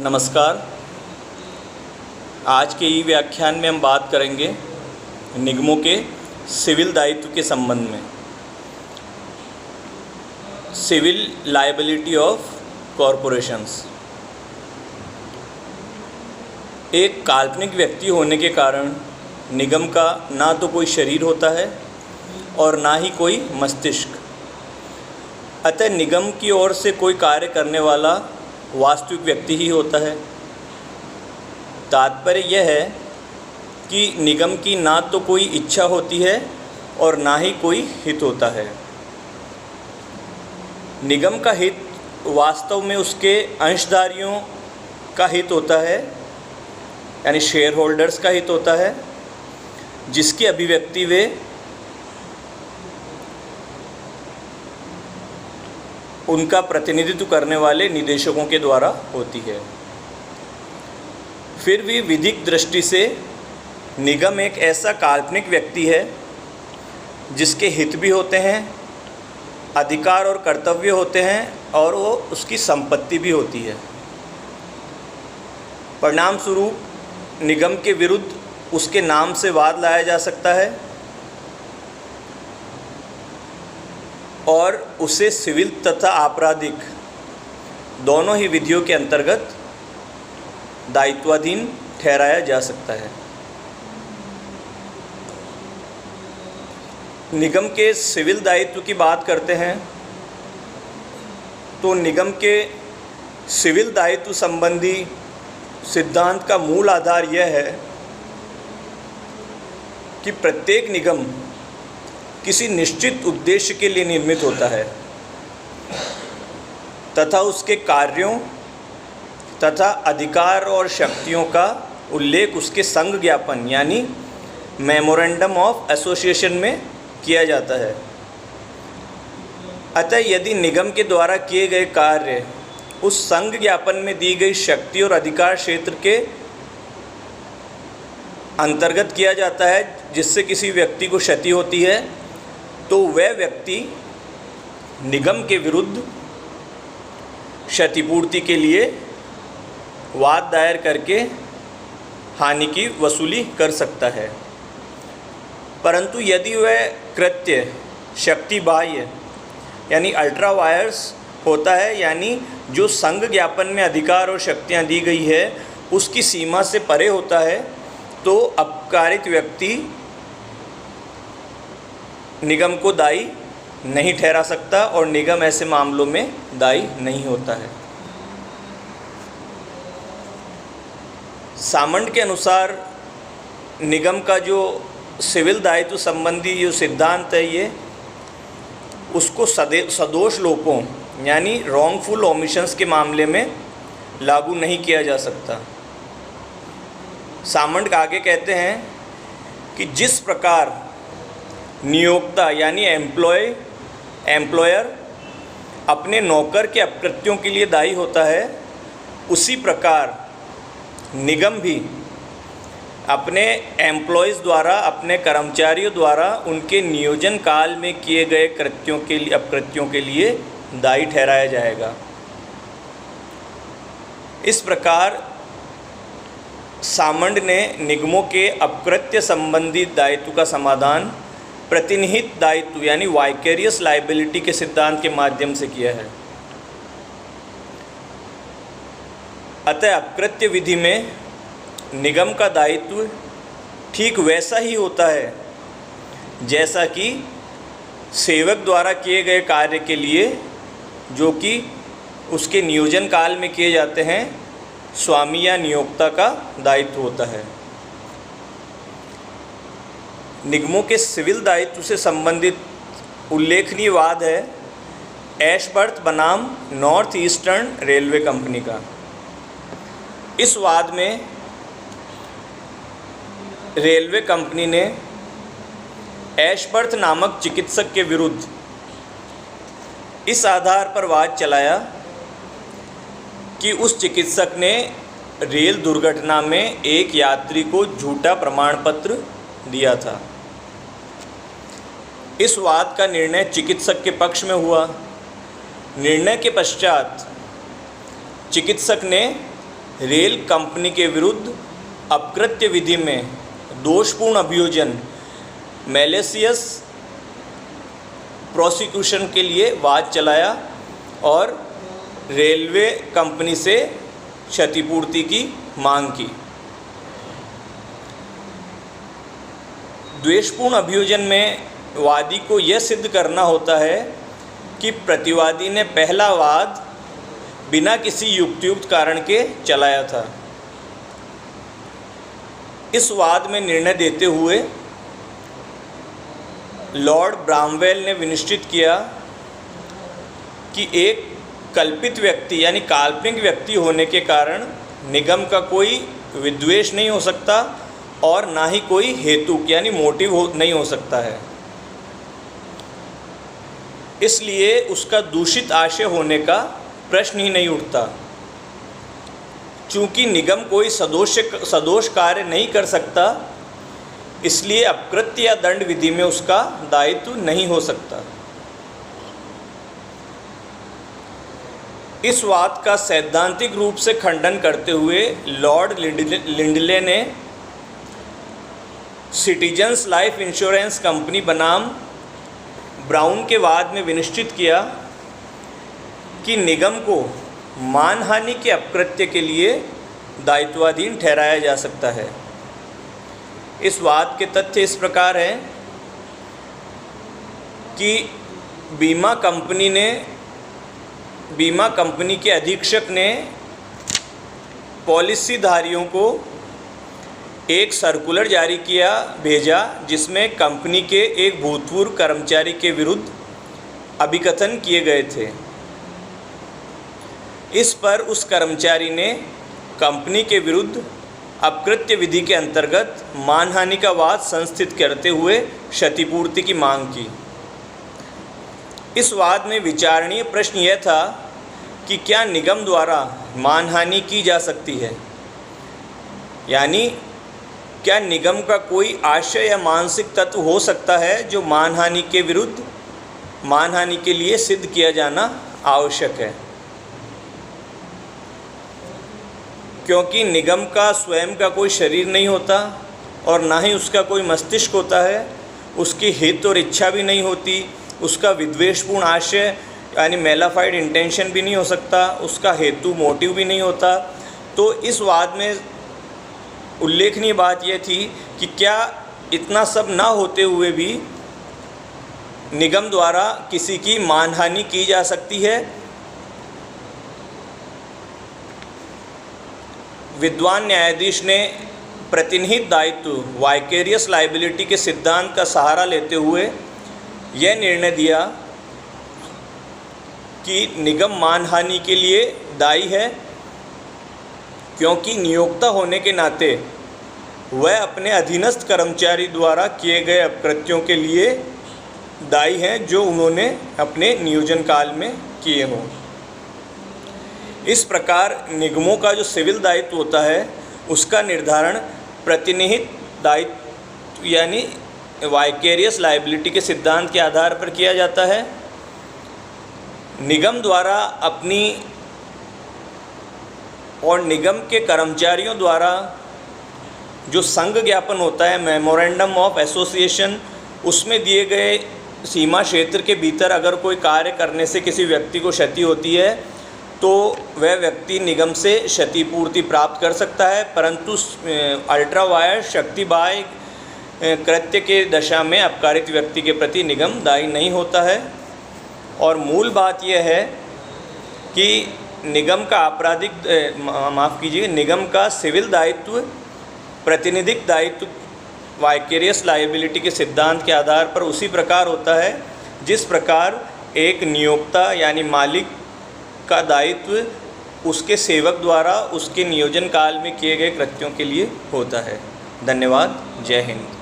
नमस्कार। आज के ई व्याख्यान में हम बात करेंगे निगमों के सिविल दायित्व के संबंध में। Civil liability of corporations. एक काल्पनिक व्यक्ति होने के कारण निगम का ना तो कोई शरीर होता है और ना ही कोई मस्तिष्क। अतः निगम की ओर से कोई कार्य करने वाला वास्तविक व्यक्ति ही होता है। तात्पर्य यह है कि निगम की ना तो कोई इच्छा होती है और ना ही कोई हित होता है। निगम का हित वास्तव में उसके अंशधारियों का हित होता है, यानी शेयर होल्डर्स का हित होता है, जिसकी अभिव्यक्ति वे उनका प्रतिनिधित्व करने वाले निदेशकों के द्वारा होती है। फिर भी विधिक दृष्टि से निगम एक ऐसा काल्पनिक व्यक्ति है जिसके हित भी होते हैं, अधिकार और कर्तव्य होते हैं और वो उसकी संपत्ति भी होती है। परिणाम स्वरूप निगम के विरुद्ध उसके नाम से वाद लाया जा सकता है और उसे सिविल तथा आपराधिक दोनों ही विधियों के अंतर्गत दायित्वाधीन ठहराया जा सकता है। निगम के सिविल दायित्व की बात करते हैं तो निगम के सिविल दायित्व संबंधी सिद्धांत का मूल आधार यह है कि प्रत्येक निगम किसी निश्चित उद्देश्य के लिए निर्मित होता है तथा उसके कार्यों तथा अधिकार और शक्तियों का उल्लेख उसके संघ ज्ञापन यानी मेमोरेंडम ऑफ एसोसिएशन में किया जाता है। अतः यदि निगम के द्वारा किए गए कार्य उस संघ ज्ञापन में दी गई शक्ति और अधिकार क्षेत्र के अंतर्गत किया जाता है जिससे किसी व्यक्ति को क्षति होती है, तो वह व्यक्ति निगम के विरुद्ध क्षतिपूर्ति के लिए वाद दायर करके हानि की वसूली कर सकता है। परंतु यदि वह कृत्य शक्ति बाह्य यानी अल्ट्रा वायर्स होता है, यानी जो संघ ज्ञापन में अधिकार और शक्तियाँ दी गई है उसकी सीमा से परे होता है, तो अपकारित व्यक्ति निगम को दायी नहीं ठहरा सकता और निगम ऐसे मामलों में दायी नहीं होता है। सामंड के अनुसार निगम का जो सिविल दायित्व संबंधी जो सिद्धांत है ये उसको सदोष लोपों यानी रॉन्गफुल ओमिशंस के मामले में लागू नहीं किया जा सकता। सामंड आगे कहते हैं कि जिस प्रकार नियोक्ता यानी एम्प्लॉयर अपने नौकर के अपकृत्यों के लिए दायी होता है, उसी प्रकार निगम भी अपने एम्प्लॉयज़ द्वारा अपने कर्मचारियों द्वारा उनके नियोजन काल में किए गए अपकृत्यों के लिए दायी ठहराया जाएगा। इस प्रकार सामंड ने निगमों के अपकृत्य संबंधी दायित्व का समाधान प्रतिनिहित दायित्व यानी वाइकेरियस लायबिलिटी के सिद्धांत के माध्यम से किया है। अतः अपकृत्य विधि में निगम का दायित्व ठीक वैसा ही होता है जैसा कि सेवक द्वारा किए गए कार्य के लिए जो कि उसके नियोजन काल में किए जाते हैं स्वामी या नियोक्ता का दायित्व होता है। निगमों के सिविल दायित्व से संबंधित उल्लेखनीय वाद है एशबर्थ बनाम नॉर्थ ईस्टर्न रेलवे कंपनी का। इस वाद में रेलवे कंपनी ने एशबर्थ नामक चिकित्सक के विरुद्ध इस आधार पर वाद चलाया कि उस चिकित्सक ने रेल दुर्घटना में एक यात्री को झूठा प्रमाण पत्र दिया था। इस वाद का निर्णय चिकित्सक के पक्ष में हुआ। निर्णय के पश्चात चिकित्सक ने रेल कंपनी के विरुद्ध अपकृत्य विधि में दोषपूर्ण अभियोजन मैलिशियस प्रोसिक्यूशन के लिए वाद चलाया और रेलवे कंपनी से क्षतिपूर्ति की मांग की। द्वेषपूर्ण अभियोजन में वादी को यह सिद्ध करना होता है कि प्रतिवादी ने पहला वाद बिना किसी युक्तियुक्त कारण के चलाया था। इस वाद में निर्णय देते हुए लॉर्ड ब्रामवेल ने विनिश्चित किया कि एक कल्पित व्यक्ति यानी काल्पनिक व्यक्ति होने के कारण निगम का कोई विद्वेष नहीं हो सकता और ना ही कोई हेतु यानी मोटिव नहीं हो सकता है। इसलिए उसका दूषित आशय होने का प्रश्न ही नहीं उठता। चूँकि निगम कोई सदोष कार्य नहीं कर सकता, इसलिए अपकृत्य या दंड विधि में उसका दायित्व नहीं हो सकता। इस वाद का सैद्धांतिक रूप से खंडन करते हुए लॉर्ड लिंडले ने सिटीजन्स लाइफ इंश्योरेंस कंपनी बनाम ब्राउन के वाद में विनिश्चित किया कि निगम को मानहानि के अपकृत्य के लिए दायित्वाधीन ठहराया जा सकता है। इस वाद के तथ्य इस प्रकार हैं कि बीमा कंपनी के अधीक्षक ने पॉलिसीधारियों को एक सर्कुलर जारी भेजा जिसमें कंपनी के एक भूतपूर्व कर्मचारी के विरुद्ध अभिकथन किए गए थे। इस पर उस कर्मचारी ने कंपनी के विरुद्ध अपकृत्य विधि के अंतर्गत मानहानि का वाद संस्थित करते हुए क्षतिपूर्ति की मांग की। इस वाद में विचारणीय प्रश्न यह था कि क्या निगम द्वारा मानहानि की जा सकती है, यानी क्या निगम का कोई आशय या मानसिक तत्व हो सकता है जो मानहानि के विरुद्ध मानहानि के लिए सिद्ध किया जाना आवश्यक है। क्योंकि निगम का स्वयं का कोई शरीर नहीं होता और ना ही उसका कोई मस्तिष्क होता है, उसकी हित और इच्छा भी नहीं होती, उसका विद्वेषपूर्ण आशय यानी मेलाफाइड इंटेंशन भी नहीं हो सकता, उसका हेतु मोटिव भी नहीं होता। तो इस वाद में उल्लेखनीय बात यह थी कि क्या इतना सब ना होते हुए भी निगम द्वारा किसी की मानहानि की जा सकती है। विद्वान न्यायाधीश ने प्रतिनिहित दायित्व वाइकेरियस लाइबिलिटी के सिद्धांत का सहारा लेते हुए यह निर्णय दिया कि निगम मानहानि के लिए दायी है, क्योंकि नियोक्ता होने के नाते वह अपने अधीनस्थ कर्मचारी द्वारा किए गए अपकृत्यों के लिए दायी हैं जो उन्होंने अपने नियोजन काल में किए हों। इस प्रकार निगमों का जो सिविल दायित्व होता है उसका निर्धारण प्रतिनिहित दायित्व यानी वाइकेरियस लाइबिलिटी के सिद्धांत के आधार पर किया जाता है। निगम द्वारा अपनी और निगम के कर्मचारियों द्वारा जो संघ ज्ञापन होता है मेमोरेंडम ऑफ एसोसिएशन, उसमें दिए गए सीमा क्षेत्र के भीतर अगर कोई कार्य करने से किसी व्यक्ति को क्षति होती है तो वह व्यक्ति निगम से क्षतिपूर्ति प्राप्त कर सकता है, परंतु अल्ट्रा वायर्स शक्ति बाह्य कृत्य के दशा में अपकारित व्यक्ति के प्रति निगम दायी नहीं होता है। और मूल बात यह है कि निगम का निगम का सिविल दायित्व प्रतिनिधिक दायित्व वाइकेरियस लाइबिलिटी के सिद्धांत के आधार पर उसी प्रकार होता है जिस प्रकार एक नियोक्ता यानी मालिक का दायित्व उसके सेवक द्वारा उसके नियोजन काल में किए गए कृत्यों के लिए होता है। धन्यवाद। जय हिंद।